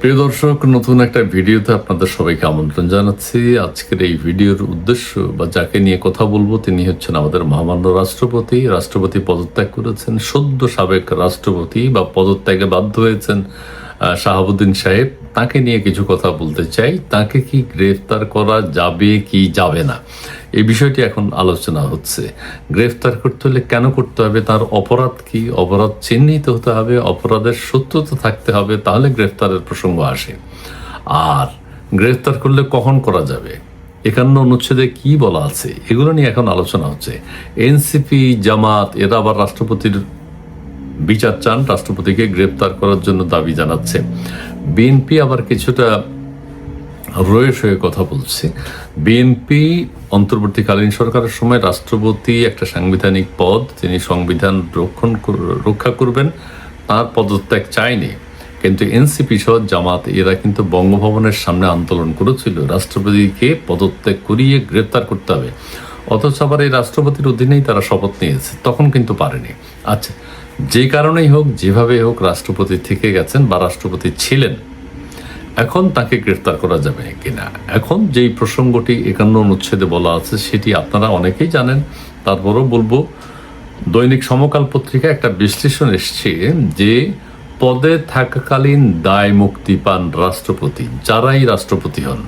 প্রিয় দর্শক, নতুন একটা ভিডিওতে আপনাদের সবাইকে আমন্ত্রণ জানাচ্ছি। আজকের এই ভিডিওর উদ্দেশ্য বা যাকে নিয়ে কথা বলবো তিনি হচ্ছেন আমাদের মহামান্য রাষ্ট্রপতি। রাষ্ট্রপতি পদত্যাগ করেছেন, সদ্য সাবেক রাষ্ট্রপতি বা পদত্যাগে বাধ্য হয়েছেন শাহাবুদ্দিন সাহেব। তাকে নিয়ে কিছু কথা বলতে চাই। তাকে কি গ্রেফতার করা যাবে কি যাবে না, এই বিষয়টি এখন আলোচনা হচ্ছে। গ্রেফতার করতে হলে কেন করতে হবে, তার অপরাধ কি, অপরাধ চিহ্নিত হতে হবে, অপরাধের সত্যতা থাকতে হবে, তাহলে গ্রেফতারের প্রসঙ্গ আসে। আর গ্রেফতার করলে কখন করা যাবে, 51 অনুচ্ছেদে কি বলা আছে, এগুলো নিয়ে এখন আলোচনা হচ্ছে। এনসিপি, জামাত এরা আবার রাষ্ট্রপতির বিচার চান, রাষ্ট্রপতিকে গ্রেফতার করার জন্য দাবি জানাচ্ছে। বিএনপি আবার কিছুটা রয়ে সয়ে কথা বলছে। বিএনপি অন্তর্বর্তীকালীন সরকারের সময় রাষ্ট্রপতি একটা সাংবিধানিক পদ, তিনি সংবিধান রক্ষা করবেন, তার পদত্যাগ চায়নি। কিন্তু এনসিপি সহ জামাত এরা কিন্তু বঙ্গভবনের সামনে আন্দোলন করেছিল রাষ্ট্রপতিকে পদত্যাগ করিয়ে গ্রেপ্তার করতে হবে। অথচ আবার এই রাষ্ট্রপতির অধীনেই তারা শপথ নিয়েছে, তখন কিন্তু পারেনি। আচ্ছা, যে কারণেই হোক, যেভাবে হোক, রাষ্ট্রপতি থেকে গেছেন বা রাষ্ট্রপতি ছিলেন, এখন তাকে গ্রেফতার করা যাবে কিনা, এখন যেই প্রসঙ্গটি 51 অনুচ্ছেদে বলা আছে সেটি আপনারা অনেকেই জানেন, তারপরও বলবো। দৈনিক সমকাল পত্রিকায় একটা বিশ্লেষণ এসছে যে পদে থাকাকালীন দায় মুক্তি পান রাষ্ট্রপতি, যারাই রাষ্ট্রপতি হন।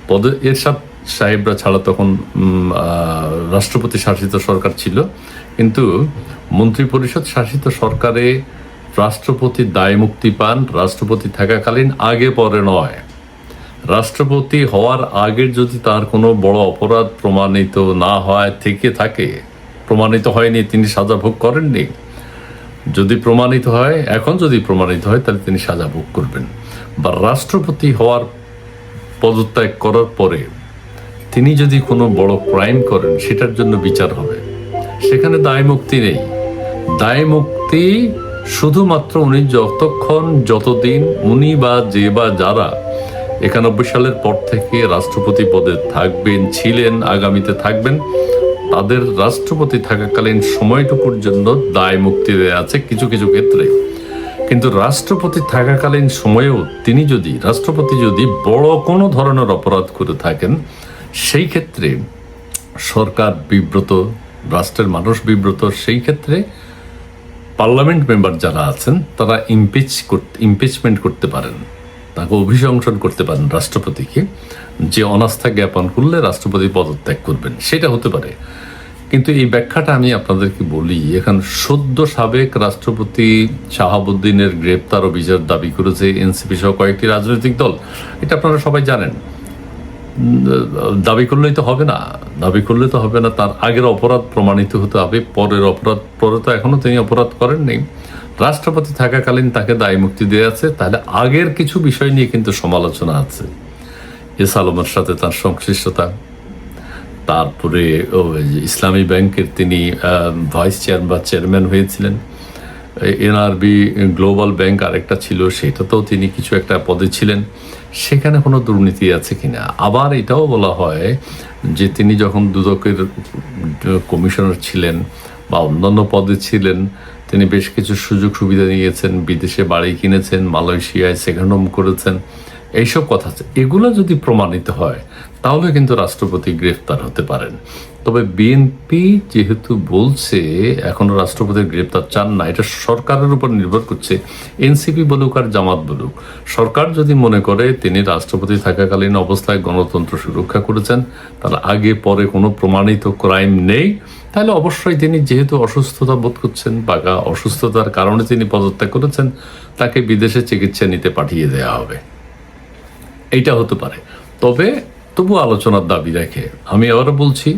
পদে এরশাদ সাহেবরা ছাড়া তখন রাষ্ট্রপতি শাসিত সরকার ছিল, কিন্তু মন্ত্রিপরিষদ শাসিত সরকারে রাষ্ট্রপতি দায় মুক্তি পান রাষ্ট্রপতি থাকাকালীন, আগে পরে নয়। রাষ্ট্রপতি হওয়ার আগে যদি তার কোনো বড় অপরাধ প্রমাণিত না হয়, থেকে থাকে, প্রমাণিত হয়নি, তিনি সাজা ভোগ করেননি, যদি প্রমাণিত হয়, এখন যদি প্রমাণিত হয়, তাহলে তিনি সাজা ভোগ করবেন। বা রাষ্ট্রপতি হওয়ার পদত্যাগ করার পরে তিনি যদি কোনো বড় ক্রাইম করেন, সেটার জন্য বিচার হবে, সেখানে দায় মুক্তি নেই। দায় মুক্তি শুধুমাত্র উনি যতদিন উনি বা যে বা যারা 91 সালের পর থেকে রাষ্ট্রপতি পদে থাকবেন, ছিলেন, আগামীতে থাকবেন, তাদের রাষ্ট্রপতি থাকাকালীন সময়টুকুর জন্য দায় মুক্তি দেওয়া আছে কিছু কিছু ক্ষেত্রে। কিন্তু রাষ্ট্রপতি থাকাকালীন সময়েও রাষ্ট্রপতি যদি বড় কোনো ধরনের অপরাধ করে থাকেন, সেই ক্ষেত্রে সরকার বিব্রত, রাষ্ট্রের মানুষ বিব্রত। সেই ক্ষেত্রে পার্লামেন্ট মেম্বার যারা আছেন তারা ইমপিচমেন্ট করতে পারেন, তাকে অভিশংসন করতে পারেন রাষ্ট্রপতিকে, যে অনাস্থা জ্ঞাপন করলে রাষ্ট্রপতি পদত্যাগ করবেন, সেটা হতে পারে। কিন্তু এই ব্যাখ্যাটা আমি আপনাদেরকে বলি, এখন সদ্য সাবেক রাষ্ট্রপতি শাহাবুদ্দিনের গ্রেপ্তার ও বিচার দাবি করেছে এনসিপি সহ কয়েকটি রাজনৈতিক দল। এটা আপনারা সবাই জানেন। দাবি করলেই তো হবে না, তার আগের অপরাধ প্রমাণিত হতে হবে, পরে তো এখনো তিনি অপরাধ করেননি। রাষ্ট্রপতি থাকাকালীন তাকে দায় মুক্তি দেওয়া আছে, তাহলে আগের কিছু বিষয় নিয়ে কিন্তু সমালোচনা আছে। এস আলমের সাথে তার সংশ্লিষ্টতা, তারপরে ইসলামী ব্যাংকের তিনি ভাইস চেয়ারম্যান হয়েছিলেন, এনআরবি গ্লোবাল ব্যাংক আরেকটা ছিল, সেটাতেও তিনি কিছু একটা পদে ছিলেন, সেখানে কোনো দুর্নীতি আছে কিনা। আবার এটাও বলা হয় যে তিনি যখন দুদকের কমিশনার ছিলেন বা অন্যান্য পদে ছিলেন, তিনি বেশ কিছু সুযোগ সুবিধা নিয়েছেন, বিদেশে বাড়ি কিনেছেন, মালয়েশিয়ায় সেকেন্ড হোম করেছেন, এইসব কথা আছে। এগুলো যদি প্রমাণিত হয়, তাহলে কিন্তু রাষ্ট্রপতি গ্রেফতার হতে পারেন। তবে বিএনপি যেহেতু বলছে এখনো রাষ্ট্রপতির গ্রেপ্তার চান না, এটা সরকারের উপর নির্ভর করছে। এনসিপি বলুক আর জামাত বলুক, সরকার যদি মনে করে তিনি রাষ্ট্রপতি থাকাকালীন অবস্থায় গণতন্ত্র সুরক্ষা করেছেন, তার আগে পরে কোনো প্রমাণিত ক্রাইম নেই, তাহলে অবশ্যই তিনি, যেহেতু অসুস্থতা বোধ করছেন বা অসুস্থতার কারণে তিনি পদত্যাগ করেছেন, তাকে বিদেশে চিকিৎসা নিতে পাঠিয়ে দেওয়া হবে। এইটা হতে পারে। তবু আলোচনার দাবি রাখে আমি আবারও বলছি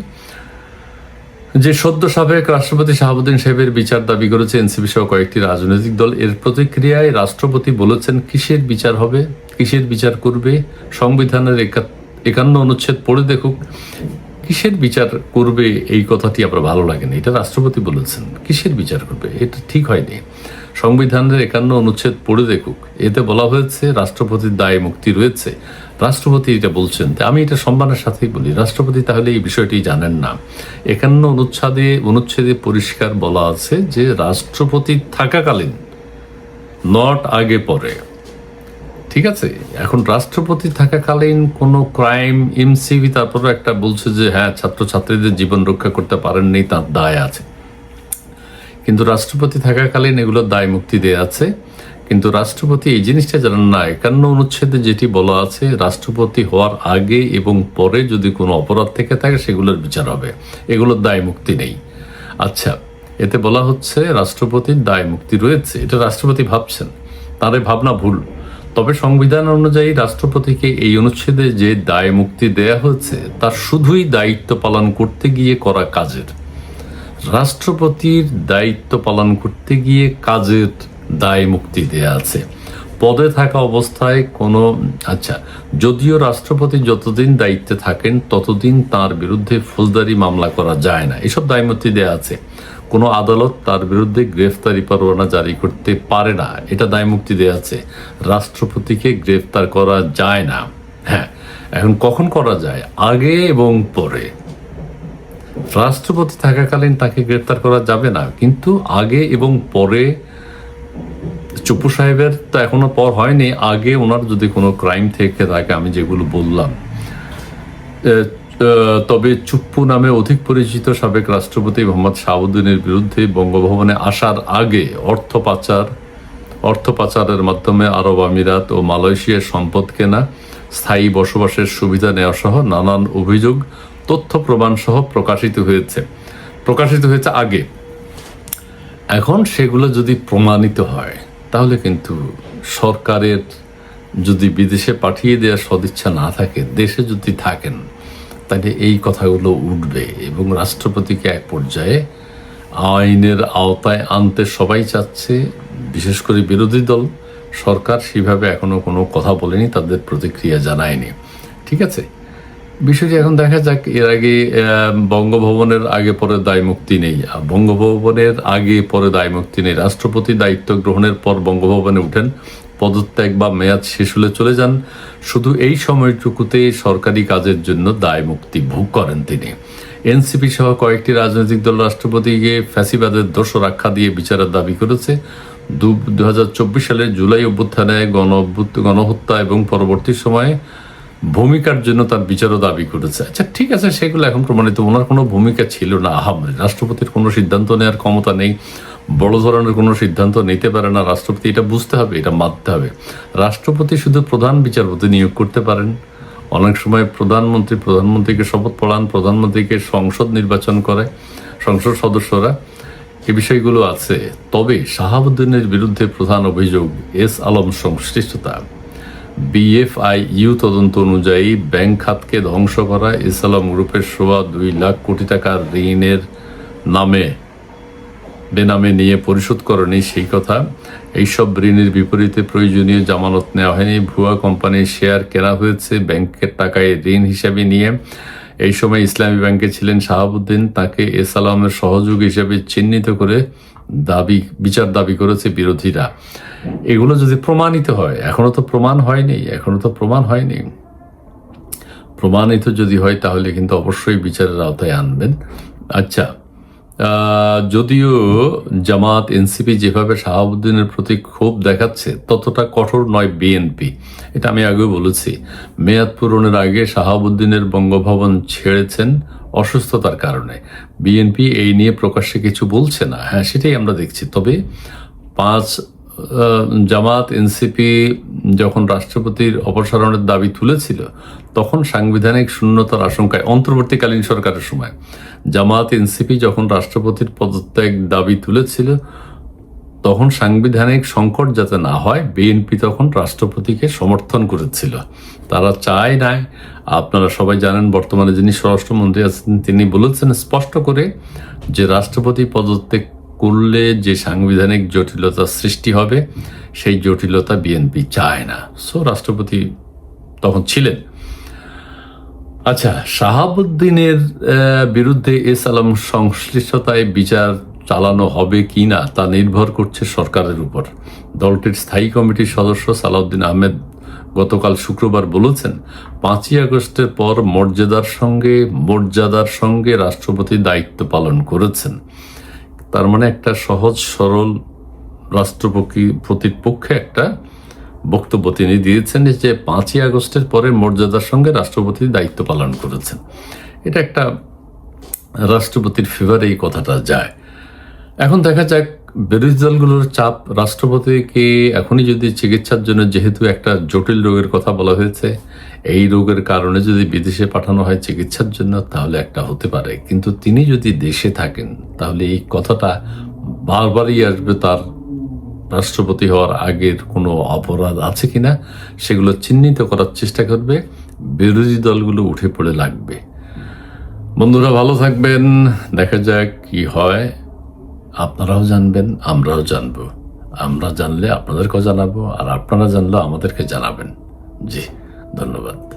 যে সদ্য সাবেক রাষ্ট্রপতি শাহাবুদ্দিন সাহেবের বিচার দাবি করেছে এনসিপি সহ কয়েকটি রাজনৈতিক দল। এর প্রতিক্রিয়ায় রাষ্ট্রপতি বলেছেন কিসের বিচার হবে, কিসের বিচার করবে, সংবিধানের 51 অনুচ্ছেদ পড়ে দেখুক। কিসের বিচার করবে এই কথাটি আপনার ভালো লাগে না, এটা রাষ্ট্রপতি বলেছেন। কিসের বিচার করবে, এটা ঠিক হয়নি। সংবিধানের 51 অনুচ্ছেদ পড়ে দেখুক, এতে বলা হয়েছে রাষ্ট্রপতির দায় মুক্তি রয়েছে। রাষ্ট্রপতি এটা বলছেন, আমি এটা সম্মানের সাথেই বলি, রাষ্ট্রপতি তাহলে এই বিষয়টি জানেন না। 51 অনুচ্ছেদে পরিষ্কার বলা আছে যে রাষ্ট্রপতি থাকাকালীন, নট আগে পরে, ঠিক আছে, এখন রাষ্ট্রপতি থাকাকালীন কোনো ক্রাইম এমসিবি তারপরে একটা বলছে যে হ্যাঁ ছাত্রছাত্রীদের জীবন রক্ষা করতে পারেননি, তার দায় আছে। কিন্তু রাষ্ট্রপতি থাকাকালীন এগুলোর দায় মুক্তি দেয়া আছে। কিন্তু রাষ্ট্রপতি এই জিনিসটা জানেন না, 51 অনুচ্ছেদে যেটি বলা আছে, রাষ্ট্রপতি হওয়ার আগে এবং পরে যদি কোনো অপরাধ থেকে থাকে সেগুলোর বিচার হবে, এগুলোর দায় মুক্তি নেই। আচ্ছা, এতে বলা হচ্ছে রাষ্ট্রপতির দায় মুক্তি রয়েছে, এটা রাষ্ট্রপতি ভাবছেন, তার এই ভাবনা ভুল। তবে সংবিধান অনুযায়ী রাষ্ট্রপতিকে এই অনুচ্ছেদে যে দায় মুক্তি দেয়া হয়েছে তার শুধুই দায়িত্ব পালন করতে গিয়ে করা কাজের, রাষ্ট্রপতির দায়িত্ব পালন করতে গিয়ে কাজের দায় মুক্তি দেয়া আছে। পদে থাকা অবস্থায় কোনো, আচ্ছা, যদিও রাষ্ট্রপতি যতদিন দায়িত্বে থাকেন ততদিন তার বিরুদ্ধে ফৌজদারি মামলা করা যায় না, এসব দায় মুক্তি দেয়া আছে। কোনো আদালত তার বিরুদ্ধে গ্রেফতারি পরোয়ানা জারি করতে পারে না, এটা দায় মুক্তি দেয়া আছে। রাষ্ট্রপতিকে গ্রেফতার করা যায় না। হ্যাঁ, এখন কখন করা যায়? আগে এবং পরে। রাষ্ট্রপতি থাকাকালীন তাকে গ্রেফতার করা যাবে না, কিন্তু আগে এবং পরে। চুপ্পু সাহেবের তো এখনো পর হয়নি, আগে ওনার যদি কোনো ক্রাইম থেকে থাকে, আমি যেগুলো বললাম। তবে চুপ্পু নামে অধিক পরিচিত সাবেক রাষ্ট্রপতি মোহাম্মদ শাহাবুদ্দিনের বিরুদ্ধে বঙ্গভবনে আসার আগে অর্থ পাচারের মাধ্যমে আরব আমিরাত ও মালয়েশিয়ার সম্পদ কেনা, স্থায়ী বসবাসের সুবিধা নেওয়া সহ নানান অভিযোগ, তথ্য প্রমাণ সহ প্রকাশিত হয়েছে আগে। এখন সেগুলো যদি প্রমাণিত হয় তাহলে কিন্তু সরকারের যদি বিদেশে পাঠিয়ে দেওয়ার সদিচ্ছা না থাকে, দেশে যদি থাকেন, তাহলে এই কথাগুলো উঠবে এবং রাষ্ট্রপতিকে এক পর্যায়ে আইনের আওতায় আনতে সবাই চাচ্ছে, বিশেষ করে বিরোধী দল। সরকার সেভাবে এখনো কোনো কথা বলেনি, তাদের প্রতিক্রিয়া জানায়নি। ঠিক আছে, বিষয়টি এখন দেখা যাক। এর আগে বঙ্গভবনের আগে পরে দায় মুক্তি নেই, বঙ্গভবনের আগে পরে দায় মুক্তি নেই। রাষ্ট্রপতি দায়িত্ব গ্রহণের পর বঙ্গভবনে উঠেন, পদত্যাগ বা মেয়াদ শেষ হলে চলে যান, শুধু এই সময়টুকুতে সরকারি কাজের জন্য দায় মুক্তি ভোগ করেন তিনি। এনসিপি সহ কয়েকটি রাজনৈতিক দল রাষ্ট্রপতিকে ফ্যাসিবাদের দোষর আখ্যা দিয়ে বিচারের দাবি করেছে। 2024 সালের জুলাই অভ্যুত্থানে গণহত্যা এবং পরবর্তী সময়ে ভূমিকার জন্য তার বিচারও দাবি করেছে। আচ্ছা, ঠিক আছে, সেগুলো এখন প্রমাণিত। ওনার কোনো ভূমিকা ছিল না আহামরি। রাষ্ট্রপতির কোনো সিদ্ধান্ত নেওয়ার ক্ষমতা নেই, বড় ধরনের কোনো সিদ্ধান্ত নিতে পারে না রাষ্ট্রপতি, এটা বুঝতে হবে, এটা মানতে হবে। রাষ্ট্রপতি শুধু প্রধান বিচারপতি নিয়োগ করতে পারেন। অনেক সময় প্রধানমন্ত্রীকে শপথ পড়ান, প্রধানমন্ত্রীকে সংসদ নির্বাচন করে সংসদ সদস্যরা, এ বিষয়গুলো আছে। তবে শাহাবুদ্দিনের বিরুদ্ধে প্রধান অভিযোগ এস আলম সংশ্লিষ্টতা। BFIU তদন্ত অনুযায়ী ব্যাংক খাতকে ধ্বংস করা, এস আলম গ্রুপের সোয়া 2 লাখ কোটি টাকার ঋণের বেনামে নিয়ে পরিশোধ করেনি সেই কথা। এইসব ঋণের বিপরীতে প্রয়োজনীয় জামানত নেওয়া হয়নি, ভুয়া কোম্পানির শেয়ার কেনা হয়েছে ব্যাংকের টাকায় ঋণ হিসাবে নিয়ে। এই সময় ইসলামী ব্যাংকে ছিলেন শাহাবুদ্দিন, তাকে এস আলমের সহযোগী হিসেবে চিহ্নিত করে বিচার দাবি করেছে বিরোধীরা। এগুলো যদি প্রমাণিত হয়, এখনো তো প্রমাণ হয়নি, প্রমাণিত যদি হয় তাহলে কিন্তু অবশ্যই বিচারের আওতায় আনবেন। আচ্ছা, যদিও জামাত এনসিপি যেভাবে শাহাবুদ্দিনের প্রতি ক্ষোভ দেখাচ্ছে ততটা কঠোর নয় বিএনপি, এটা আমি আগেও বলেছি। মেয়াদ পূরণের আগে শাহাবুদ্দিনের বঙ্গভবন ছেড়েছেন অসুস্থতার কারণে। বিএনপি এই নিয়ে প্রকাশ্যে কিছু বলছে না, হ্যাঁ সেটাই আমরা দেখছি। তবে জামাত এনসিপি যখন রাষ্ট্রপতির অপসারণের দাবি তুলেছিল তখন সাংবিধানিক শূন্যতার আশঙ্কায়, অন্তর্বর্তীকালীন সরকারের সময় জামাত এনসিপি যখন রাষ্ট্রপতির পদত্যাগ দাবি তুলেছিল তখন সাংবিধানিক সংকট যাতে না হয়, বিএনপি তখন রাষ্ট্রপতিকে সমর্থন করেছিল। তারা চায় না, আপনারা সবাই জানেন বর্তমানে যিনি স্বরাষ্ট্রমন্ত্রী আছেন তিনি বলেছেন স্পষ্ট করে যে রাষ্ট্রপতি পদত্যাগ করলে যে সাংবিধানিক জটিলতা সৃষ্টি হবে সেই জটিলতা বিএনপি চায় না। সো রাষ্ট্রপতি তখন ছিলেন। আচ্ছা, শাহাবুদ্দিনের বিরুদ্ধে এস আলম সংশ্লিষ্টতায় বিচার চালানো হবে কি না তা নির্ভর করছে সরকারের উপর। দলটির স্থায়ী কমিটির সদস্য সালাউদ্দিন আহমেদ গতকাল শুক্রবার বলেছেন, 5ই আগস্টের পর মর্যাদার সঙ্গে রাষ্ট্রপতি দায়িত্ব পালন করেছেন। তার মানে একটা সহজ সরল রাষ্ট্রপতির পক্ষে একটা বক্তব্য তিনি দিয়েছেন যে 5ই আগস্টের পরে মর্যাদার সঙ্গে রাষ্ট্রপতির দায়িত্ব পালন করেছেন। এটা একটা রাষ্ট্রপতির ফেভারে এই কথাটা যায়। এখন দেখা যাক বিরোধী দলগুলোর চাপ, রাষ্ট্রপতিকে এখনই যদি চিকিৎসার জন্য, যেহেতু একটা জটিল রোগের কথা বলা হয়েছে, এই রোগের কারণে যদি বিদেশে পাঠানো হয় চিকিৎসার জন্য, তাহলে একটা হতে পারে। কিন্তু তিনি যদি দেশে থাকেন তাহলে এই কথাটা বারবারই আসবে, তার রাষ্ট্রপতি হওয়ার আগের কোনো অপরাধ আছে কিনা সেগুলো চিহ্নিত করার চেষ্টা করবে, বিরোধী দলগুলো উঠে পড়ে লাগবে। বন্ধুরা ভালো থাকবেন, দেখা যাক কি হয়। আপনারাও জানবেন, আমরাও জানবো। আমরা জানলে আপনাদেরকেও জানাবো, আর আপনারা জানলেও আমাদেরকে জানাবেন। জি, ধন্যবাদ।